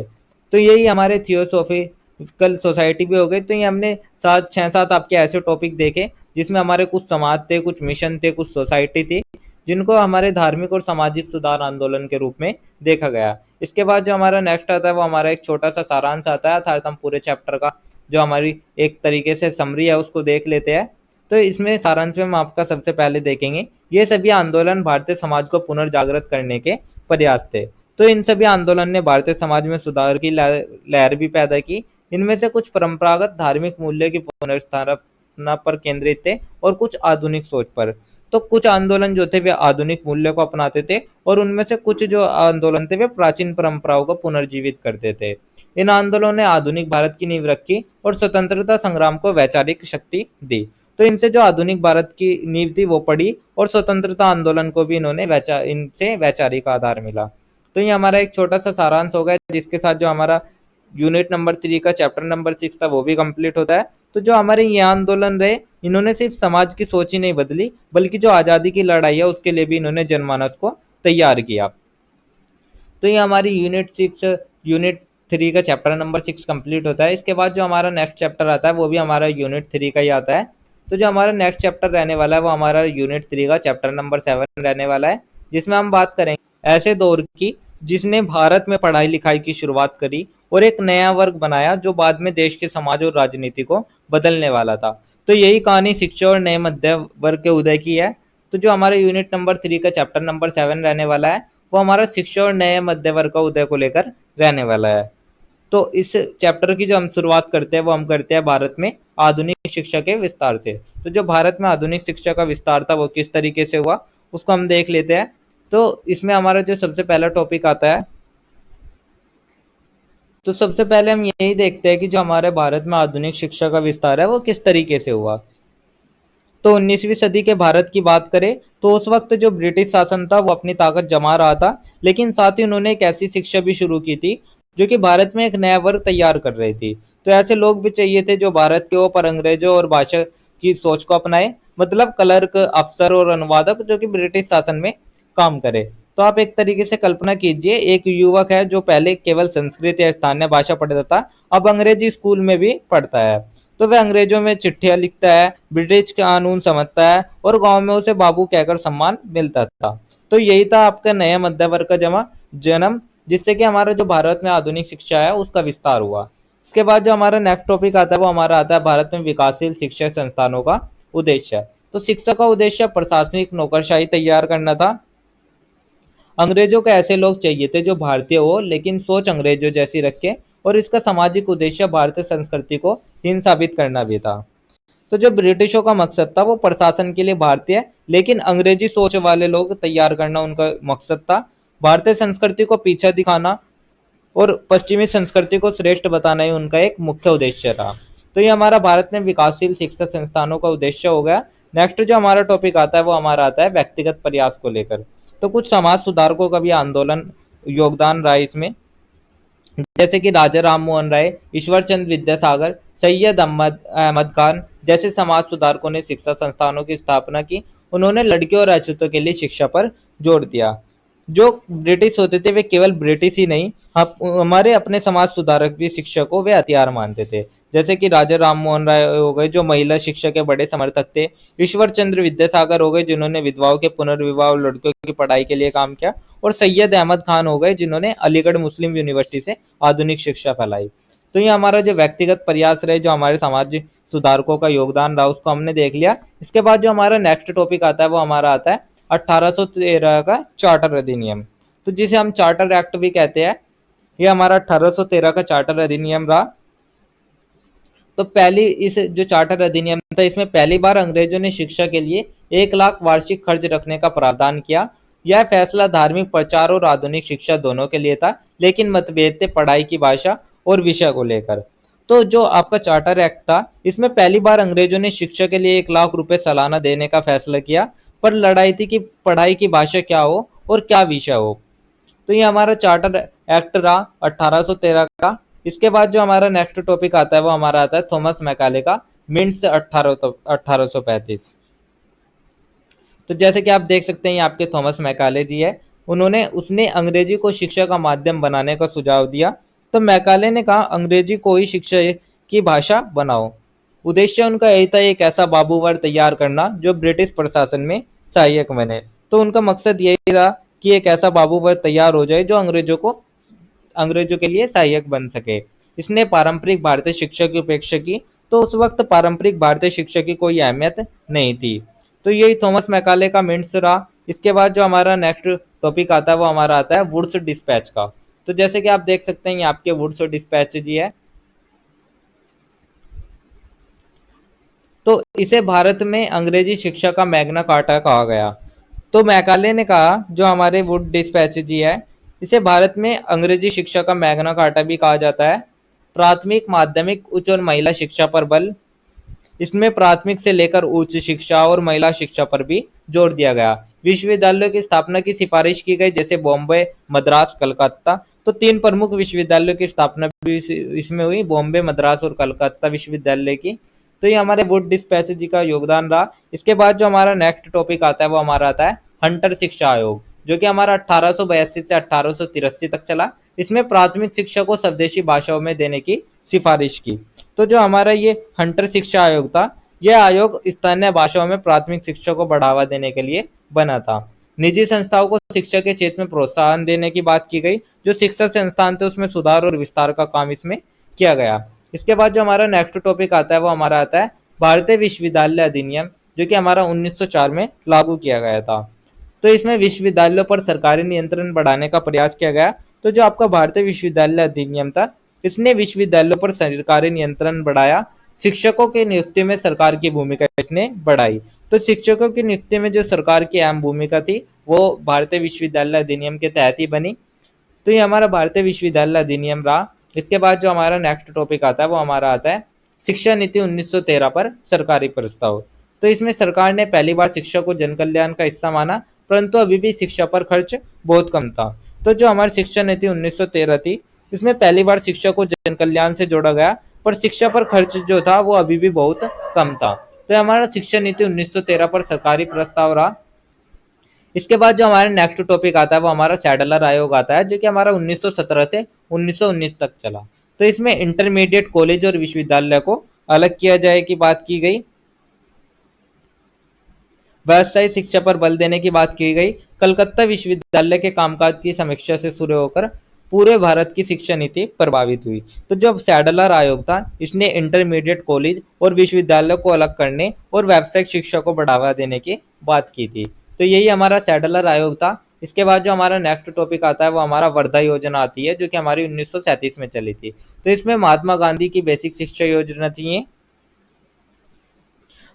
तो यही हमारे थियोसॉफिकल सोसाइटी भी हो गई। तो ये हमने 6-7 आपके ऐसे टॉपिक देखे जिसमें हमारे कुछ समाज थे, कुछ मिशन थे, कुछ सोसाइटी थी, जिनको हमारे धार्मिक और सामाजिक सुधार आंदोलन के रूप में देखा गया। इसके बाद जो हमारा नेक्स्ट आता है वो हमारा एक छोटा सा सारांश आता है, अर्थात हम पूरे चैप्टर का जो हमारी एक तरीके से समरी है उसको देख लेते हैं। तो इसमें सारांश में हम आपका सबसे पहले देखेंगे, ये सभी आंदोलन भारतीय समाज को पुनर्जागृत करने के प्रयास थे। तो इन सभी आंदोलन ने भारतीय समाज में सुधार की लहर भी पैदा की। इनमें से कुछ परंपरागत धार्मिक मूल्य की पुनर्स्थापना पर केंद्रित थे और कुछ आधुनिक सोच पर। तो कुछ आंदोलन जो थे वे आधुनिक मूल्य को अपनाते थे, और उनमें से कुछ जो आंदोलन थे वे प्राचीन परंपराओं को पुनर्जीवित करते थे। इन आंदोलनों ने आधुनिक भारत की नींव रखी और स्वतंत्रता संग्राम को वैचारिक शक्ति दी। तो इनसे जो आधुनिक भारत की नींव थी वो पड़ी, और स्वतंत्रता आंदोलन को भी इन्होंने इनसे वैचारिक आधार मिला। तो ये हमारा एक छोटा सा सारांश होगा, जिसके साथ जो हमारा यूनिट नंबर 3 का चैप्टर नंबर 6 था वो भी कंप्लीट होता है। तो जो हमारे ये आंदोलन रहे, इन्होंने सिर्फ समाज की सोच ही नहीं बदली, बल्कि जो आज़ादी की लड़ाई है उसके लिए भी इन्होंने जनमानस को तैयार किया। तो ये हमारी यूनिट 3 का चैप्टर नंबर 6 कंप्लीट होता है। इसके बाद जो हमारा नेक्स्ट चैप्टर आता है वो भी हमारा यूनिट 3 का ही आता है। तो जो हमारा नेक्स्ट चैप्टर रहने वाला है वो हमारा यूनिट 3 का चैप्टर नंबर 7 रहने वाला है, जिसमें हम बात करेंगे ऐसे दौर की जिसने भारत में पढ़ाई लिखाई की शुरुआत करी और एक नया वर्ग बनाया जो बाद में देश के समाज और राजनीति को बदलने वाला था। तो यही कहानी शिक्षा और नए मध्य वर्ग के उदय की है। तो जो हमारे यूनिट नंबर 3 का चैप्टर नंबर 7 रहने वाला है वो हमारा शिक्षा और नए मध्य वर्ग का उदय को लेकर रहने वाला है। तो इस चैप्टर की जो हम शुरुआत करते हैं वो हम करते हैं भारत में आधुनिक शिक्षा के विस्तार से। तो जो भारत में आधुनिक शिक्षा का विस्तार था वो किस तरीके से हुआ उसको हम देख लेते हैं। तो इसमें हमारा जो सबसे पहला टॉपिक आता है तो सबसे पहले हम यही देखते हैं कि जो हमारे भारत में आधुनिक शिक्षा का विस्तार है वो किस तरीके से हुआ। तो 19वीं सदी के भारत की बात करें तो उस वक्त जो ब्रिटिश शासन था वो अपनी ताकत जमा रहा था, लेकिन साथ ही उन्होंने एक ऐसी शिक्षा भी शुरू की थी जो कि भारत में एक नया वर्ग तैयार कर रही थी। तो ऐसे लोग भी चाहिए थे जो भारत के ऊपर अंग्रेजों और भाषा की सोच को अपनाए, मतलब क्लर्क, अफसर और अनुवादक जो कि ब्रिटिश शासन में काम करे। तो आप एक तरीके से कल्पना कीजिए, एक युवक है जो पहले केवल संस्कृत या स्थानीय भाषा पढ़ता था, अब अंग्रेजी स्कूल में भी पढ़ता है। तो वह अंग्रेजों में चिट्ठियां लिखता है, ब्रिटिश कानून समझता है और गांव में उसे बाबू कहकर सम्मान मिलता था। तो यही था आपका नया मध्य वर्ग का जन्म, जिससे कि हमारा जो भारत में आधुनिक शिक्षा है उसका विस्तार हुआ। इसके बाद जो हमारा नेक्स्ट टॉपिक आता है वो हमारा आता है भारत में विकासशील शिक्षा संस्थानों का उद्देश्य। तो शिक्षा का उद्देश्य प्रशासनिक नौकरशाही तैयार करना था। अंग्रेजों को ऐसे लोग चाहिए थे जो भारतीय हो लेकिन सोच अंग्रेजों जैसी रखे, और इसका सामाजिक उद्देश्य भारतीय संस्कृति को हीन साबित करना भी था। तो जो ब्रिटिशों का मकसद था वो प्रशासन के लिए भारतीय लेकिन अंग्रेजी सोच वाले लोग तैयार करना उनका मकसद था। भारतीय संस्कृति को पीछे दिखाना और पश्चिमी संस्कृति को श्रेष्ठ बताना ही उनका एक मुख्य उद्देश्य था। तो ये हमारा भारत में विकासशील शिक्षा संस्थानों का उद्देश्य हो गया। नेक्स्ट जो हमारा टॉपिक आता है वो हमारा आता है व्यक्तिगत प्रयास को लेकर। तो कुछ समाज सुधारकों का भी आंदोलन योगदान रहा इसमें, जैसे कि राजा राम मोहन राय, ईश्वर चंद्र विद्यासागर, सैयद अहमद अहमद खान जैसे समाज सुधारकों ने शिक्षा संस्थानों की स्थापना की। उन्होंने लड़कियों और अछूतों के लिए शिक्षा पर जोर दिया। जो ब्रिटिश होते थे वे केवल ब्रिटिश ही नहीं, हमारे अपने समाज सुधारक भी शिक्षा को वे हथियार मानते थे। जैसे कि राजा राम मोहन राय हो गए जो महिला शिक्षा के बड़े समर्थक थे, ईश्वर चंद्र विद्यासागर हो गए जिन्होंने विधवाओं के पुनर्विवाह और लड़कियों की पढ़ाई के लिए काम किया, और सैयद अहमद खान हो गए जिन्होंने अलीगढ़ मुस्लिम यूनिवर्सिटी से आधुनिक शिक्षा फैलाई। तो ये हमारा जो व्यक्तिगत प्रयास रहे, जो हमारे समाज सुधारकों का योगदान रहा, उसको हमने देख लिया। इसके बाद जो हमारा नेक्स्ट टॉपिक आता है वो हमारा आता है 1813 का चार्टर अधिनियम, तो जिसे हम चार्टर एक्ट भी कहते हैं। ये हमारा 1813 का चार्टर अधिनियम रहा। तो पहली इस जो चार्टर अधिनियम था इसमें पहली बार अंग्रेजों ने शिक्षा के लिए 1 लाख वार्षिक खर्च रखने का प्रावधान किया। यह फैसला धार्मिक प्रचार और आधुनिक शिक्षा दोनों के लिए था, लेकिन मतभेद थे पढ़ाई की भाषा और विषय को लेकर। तो जो आपका चार्टर एक्ट था इसमें पहली बार अंग्रेजों ने शिक्षा के लिए 1 लाख रुपए सालाना देने का फैसला किया, पर लड़ाई थी कि पढ़ाई की भाषा क्या हो और क्या विषय हो। तो ये हमारा चार्टर एक्ट रहा 1813 का। इसके बाद जो हमारा नेक्स्ट टॉपिक आता है वो हमारा आता है थॉमस मैकाले का मिंट्स 1835। तो जैसे कि आप देख सकते हैं ये आपके थॉमस मैकाले जी है। उसने अंग्रेजी को शिक्षा का माध्यम बनाने का सुझाव दिया। तो मैकाले ने कहा अंग्रेजी को ही शिक्षा की भाषा बनाओ। उद्देश्य उनका यही था, एक ऐसा बाबू वर्ग तैयार करना जो ब्रिटिश प्रशासन में सहायक बने। तो उनका मकसद यही रहा कि एक ऐसा बाबू वर्ग तैयार हो जाए जो अंग्रेजों के लिए सहायक बन सके। इसने पारंपरिक भारतीय शिक्षा की उपेक्षा की। तो उस वक्त पारंपरिक भारतीय शिक्षा की कोई अहमियत नहीं थी। तो यही थॉमस मैकाले का मिंट्स रहा। इसके बाद जो हमारा नेक्स्ट टॉपिक आता है वो हमारा आता है वुड्स डिस्पैच का। तो जैसे कि आप देख सकते हैं ये आपके वुड्स डिस्पैच जी है। तो इसे भारत में अंग्रेजी शिक्षा का मैग्ना कार्टा कहा गया। तो मैकाले ने कहा जो हमारे वुड डिस्पैच जी है इसे भारत में अंग्रेजी शिक्षा का मैग्ना कार्टा भी कहा जाता है। प्राथमिक, माध्यमिक, उच्च और महिला शिक्षा पर बल। इसमें प्राथमिक से लेकर उच्च शिक्षा और महिला शिक्षा पर भी जोर दिया गया। विश्वविद्यालयों की स्थापना की सिफारिश की गई, जैसे बॉम्बे, मद्रास, कलकत्ता। तो 3 प्रमुख विश्वविद्यालयों की स्थापना भी इसमें हुई, बॉम्बे, मद्रास और कलकत्ता विश्वविद्यालय की। तो ये हमारे वुड डिस्पैच जी का योगदान रहा। इसके बाद जो हमारा नेक्स्ट टॉपिक आता है वो हमारा आता है हंटर शिक्षा आयोग, जो कि हमारा 1882 से 1883 तक चला। इसमें प्राथमिक शिक्षा को स्वदेशी भाषाओं में देने की सिफारिश की। तो जो हमारा ये हंटर शिक्षा आयोग था, यह आयोग स्थानीय भाषाओं में प्राथमिक शिक्षा को बढ़ावा देने के लिए बना था। निजी संस्थाओं को शिक्षा के क्षेत्र में प्रोत्साहन देने की बात की गई। जो शिक्षा संस्थान थे उसमें सुधार और विस्तार का काम इसमें किया गया। इसके बाद जो हमारा नेक्स्ट टॉपिक आता है वो हमारा आता है भारतीय विश्वविद्यालय अधिनियम, जो कि हमारा 1904 में लागू किया गया था। तो इसमें विश्वविद्यालयों पर सरकारी नियंत्रण बढ़ाने का प्रयास किया गया। तो जो आपका भारतीय विश्वविद्यालय अधिनियम था इसने विश्वविद्यालयों पर सरकारी नियंत्रण बढ़ाया। शिक्षकों की नियुक्ति में सरकार की भूमिका इसने बढ़ाई। तो शिक्षकों की नियुक्ति में जो सरकार की अहम भूमिका थी वो भारतीय विश्वविद्यालय अधिनियम के तहत ही बनी। तो ये हमारा भारतीय विश्वविद्यालय अधिनियम रहा। इसके बाद जो हमारा नेक्स्ट टॉपिक आता है वो हमारा आता है शिक्षा नीति 1913 पर सरकारी प्रस्ताव। तो इसमें सरकार ने पहली बार शिक्षा को जन कल्याण का हिस्सा माना, परंतु अभी भी शिक्षा पर खर्च बहुत कम था। तो जो हमारी शिक्षा नीति 1913 थी, इसमें पहली बार शिक्षा को जन कल्याण से जोड़ा गया, पर शिक्षा पर खर्च जो था वो अभी भी बहुत कम था। तो हमारा शिक्षा नीति 1913 पर सरकारी प्रस्ताव रहा। इसके बाद जो हमारा नेक्स्ट टॉपिक आता है वो हमारा सैडलर आयोग आता है, जो कि हमारा 1917 से 1919 तक चला। तो इसमें इंटरमीडिएट कॉलेज और विश्वविद्यालय को अलग किया जाए की बात की गई, व्यवसायिक शिक्षा पर बल देने की बात की गई। कलकत्ता विश्वविद्यालय के कामकाज की समीक्षा से शुरू होकर पूरे भारत की शिक्षा नीति प्रभावित हुई। तो जो सैडलर आयोग था, इसने इंटरमीडिएट कॉलेज और विश्वविद्यालय को अलग करने और व्यावसायिक शिक्षा को बढ़ावा देने की बात की थी। तो यही हमारा सैडलर आयोग था। इसके बाद जो हमारा नेक्स्ट टॉपिक आता है वो हमारा वर्धा योजना आती है, जो कि हमारी 1937 में चली थी। तो इसमें महात्मा गांधी की बेसिक शिक्षा योजना थी ये।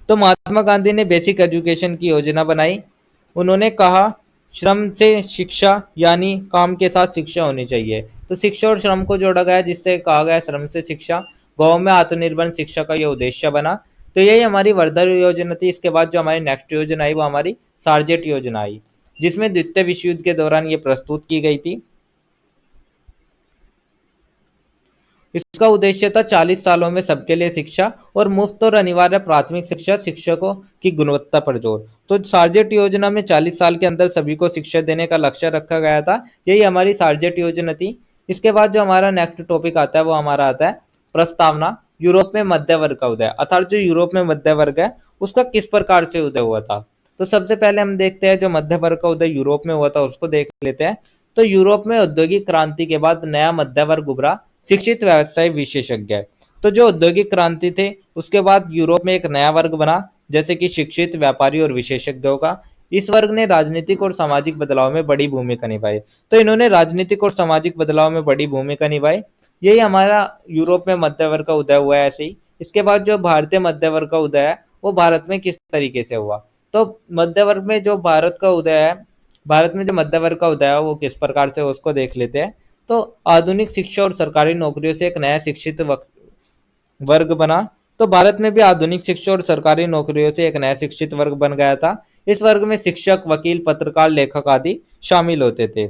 तो महात्मा गांधी ने बेसिक एजुकेशन की योजना बनाई। उन्होंने कहा श्रम से शिक्षा, यानी काम के साथ शिक्षा होनी चाहिए। तो शिक्षा और श्रम को जोड़ा गया, जिससे कहा गया श्रम से शिक्षा। गांव में आत्मनिर्भर शिक्षा का ये उद्देश्य बना। तो यही हमारी वर्धा योजना थी। इसके बाद जो हमारी नेक्स्ट योजना आई वो हमारी सारजेट योजना आई, जिसमें द्वितीय विश्व युद्ध के दौरान ये प्रस्तुत की गई थी। इसका उद्देश्य था 40 सालों में सबके लिए शिक्षा और मुफ्त और अनिवार्य प्राथमिक शिक्षा, शिक्षकों की गुणवत्ता पर जोर। तो सार्जेट योजना में 40 साल के अंदर सभी को शिक्षा देने का लक्ष्य रखा गया था। यही हमारी सार्जेट योजना थी। इसके बाद जो हमारा नेक्स्ट टॉपिक आता है वो हमारा आता है प्रस्तावना, यूरोप में मध्य वर्ग का उदय। अर्थात जो यूरोप में मध्य वर्ग है उसका किस प्रकार से उदय हुआ था। तो सबसे पहले हम देखते हैं जो मध्य वर्ग का उदय यूरोप में हुआ था उसको देख लेते हैं। तो यूरोप में औद्योगिक क्रांति के बाद नया मध्य वर्ग उभरा, शिक्षित व्यवसाय विशेषज्ञ। तो जो औद्योगिक क्रांति थे उसके बाद यूरोप में एक नया वर्ग बना, जैसे कि शिक्षित, व्यापारी और विशेषज्ञों का। इस वर्ग ने राजनीतिक और सामाजिक बदलाव में बड़ी भूमिका निभाई। तो इन्होंने राजनीतिक और सामाजिक बदलाव में बड़ी भूमिका निभाई। यही हमारा यूरोप में मध्य वर्ग का उदय हुआ है ऐसे ही। इसके बाद जो भारतीय मध्य वर्ग का उदय है वो भारत में किस तरीके से हुआ। तो मध्य वर्ग में जो भारत का उदय है, भारत में जो मध्य वर्ग का उदय है वो किस प्रकार से, उसको देख लेते हैं। तो आधुनिक शिक्षा और सरकारी नौकरियों से एक नया शिक्षित वर्ग बना। तो भारत में भी आधुनिक शिक्षा और सरकारी नौकरियों से एक नया शिक्षित वर्ग बन गया था। इस वर्ग में शिक्षक, वकील, पत्रकार, लेखक आदि शामिल होते थे।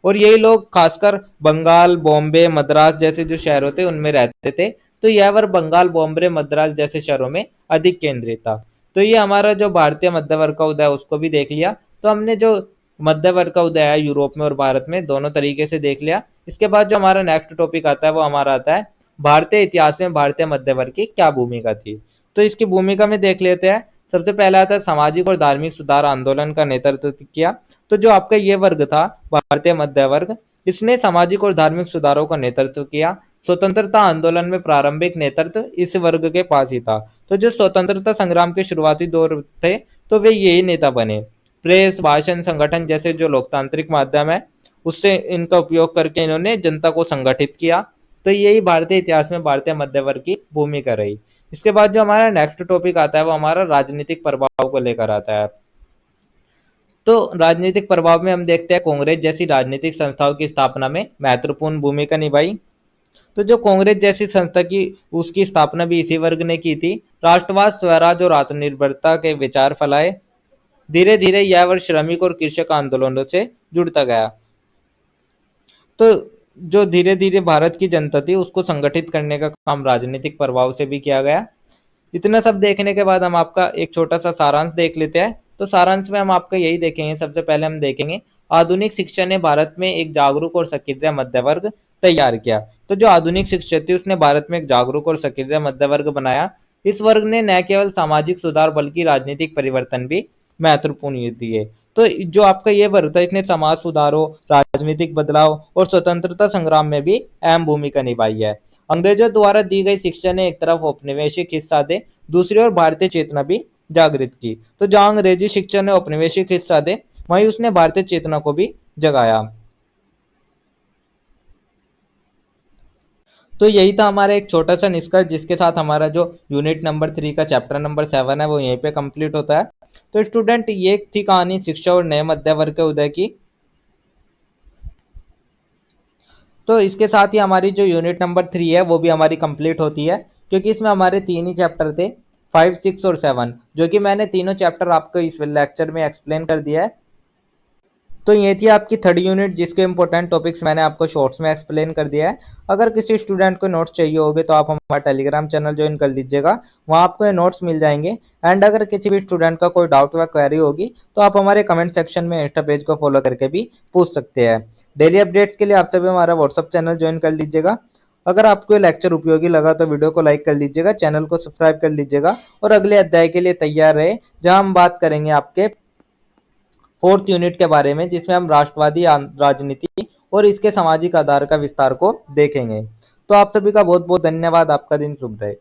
और यही लोग खासकर बंगाल, बॉम्बे, मद्रास जैसे जो शहर होते उनमें रहते थे। तो यह वर्ग बंगाल, बॉम्बे, मद्रास जैसे शहरों में अधिक केंद्रित था। तो ये हमारा जो भारतीय मध्य वर्ग का उदय है उसको भी देख लिया। तो हमने जो मध्य वर्ग का उदय है यूरोप में और भारत में दोनों तरीके से देख लिया। इसके बाद जो हमारा नेक्स्ट टॉपिक आता है वो हमारा आता है भारतीय इतिहास में भारतीय मध्य वर्ग की क्या भूमिका थी। तो इसकी भूमिका में देख लेते हैं। सबसे पहला आता है सामाजिक और धार्मिक सुधार आंदोलन का नेतृत्व किया। तो जो आपका ये वर्ग था भारतीय मध्य वर्ग, इसने सामाजिक और धार्मिक सुधारों का नेतृत्व किया। स्वतंत्रता आंदोलन में प्रारंभिक नेतृत्व इस वर्ग के पास ही था। तो जो स्वतंत्रता संग्राम के शुरुआती दौर थे तो वे यही नेता बने। प्रेस, भाषण, संगठन जैसे जो लोकतांत्रिक माध्यम है उससे इनका उपयोग करके इन्होंने जनता को संगठित किया। तो यही भारतीय इतिहास में भारतीय मध्य वर्ग की भूमिका रही। इसके बाद जो हमारा नेक्स्ट टॉपिक आता है वो हमारा राजनीतिक प्रभाव को लेकर आता है। तो राजनीतिक प्रभाव में हम देखते हैं कांग्रेस जैसी राजनीतिक संस्थाओं की स्थापना में महत्वपूर्ण भूमिका निभाई। तो जो कांग्रेस जैसी संस्था की उसकी स्थापना भी इसी वर्ग ने की थी। राष्ट्रवाद, स्वराज और आत्मनिर्भरता के विचार फैलाए। धीरे धीरे यह वर्ग श्रमिक और कृषक आंदोलनों से जुड़ता गया। तो जो धीरे धीरे भारत की जनता थी उसको संगठित करने का काम राजनीतिक प्रभाव से भी किया गया। इतना सब देखने के बाद हम आपका एक छोटा सा सारांश देख लेते हैं। तो सारांश में हम आपका यही देखेंगे। सबसे पहले हम देखेंगे आधुनिक शिक्षा ने भारत में एक जागरूक और सक्रिय मध्य वर्ग तैयार किया। तो जो आधुनिक शिक्षा थी उसने भारत में एक जागरूक और सक्रिय मध्य वर्ग बनाया। इस वर्ग ने न केवल सामाजिक सुधार बल्कि राजनीतिक परिवर्तन भी महत्वपूर्ण दिए। तो जो आपका ये वर्ग था इसने समाज सुधारों, राजनीतिक बदलाव और स्वतंत्रता संग्राम में भी अहम भूमिका निभाई है। अंग्रेजों द्वारा दी गई शिक्षा ने एक तरफ औपनिवेशिक हिस्सा दे, दूसरी ओर भारतीय चेतना भी जागृत की। तो जहां अंग्रेजी शिक्षा ने औपनिवेशिक हिस्सा दे, वहीं उसने भारतीय चेतना को भी जगाया। तो यही था हमारा एक छोटा सा निष्कर्ष, जिसके साथ हमारा जो यूनिट नंबर 3 का चैप्टर नंबर 7 है वो यहीं पे कंप्लीट होता है। तो स्टूडेंट ये थी कहानी शिक्षा और नए मध्य वर्ग के उदय की। तो इसके साथ ही हमारी जो यूनिट नंबर 3 है वो भी हमारी कंप्लीट होती है, क्योंकि इसमें हमारे 3 ही चैप्टर थे, 5, 6 और 7, जो कि मैंने तीनों चैप्टर आपको इस लेक्चर में एक्सप्लेन कर दिया है। तो ये थी आपकी थर्ड यूनिट, जिसके इंपॉर्टेंट टॉपिक्स मैंने आपको शॉर्ट्स में एक्सप्लेन कर दिया है। अगर किसी स्टूडेंट को नोट्स चाहिए होंगे तो आप हमारा टेलीग्राम चैनल ज्वाइन कर लीजिएगा, वहाँ आपको ये नोट्स मिल जाएंगे। एंड अगर किसी भी स्टूडेंट का कोई डाउट या क्वेरी होगी तो आप हमारे कमेंट सेक्शन में इंस्टा पेज को फॉलो करके भी पूछ सकते हैं। डेली अपडेट्स के लिए आप सभी हमारा व्हाट्सअप चैनल ज्वाइन कर लीजिएगा। अगर आपको ये लेक्चर उपयोगी लगा तो वीडियो को लाइक कर लीजिएगा, चैनल को सब्सक्राइब कर लीजिएगा और अगले अध्याय के लिए तैयार रहे, जहां हम बात करेंगे आपके फोर्थ यूनिट के बारे में, जिसमें हम राष्ट्रवादी राजनीति और इसके सामाजिक आधार का विस्तार को देखेंगे। तो आप सभी का बहुत बहुत धन्यवाद। आपका दिन शुभ रहे।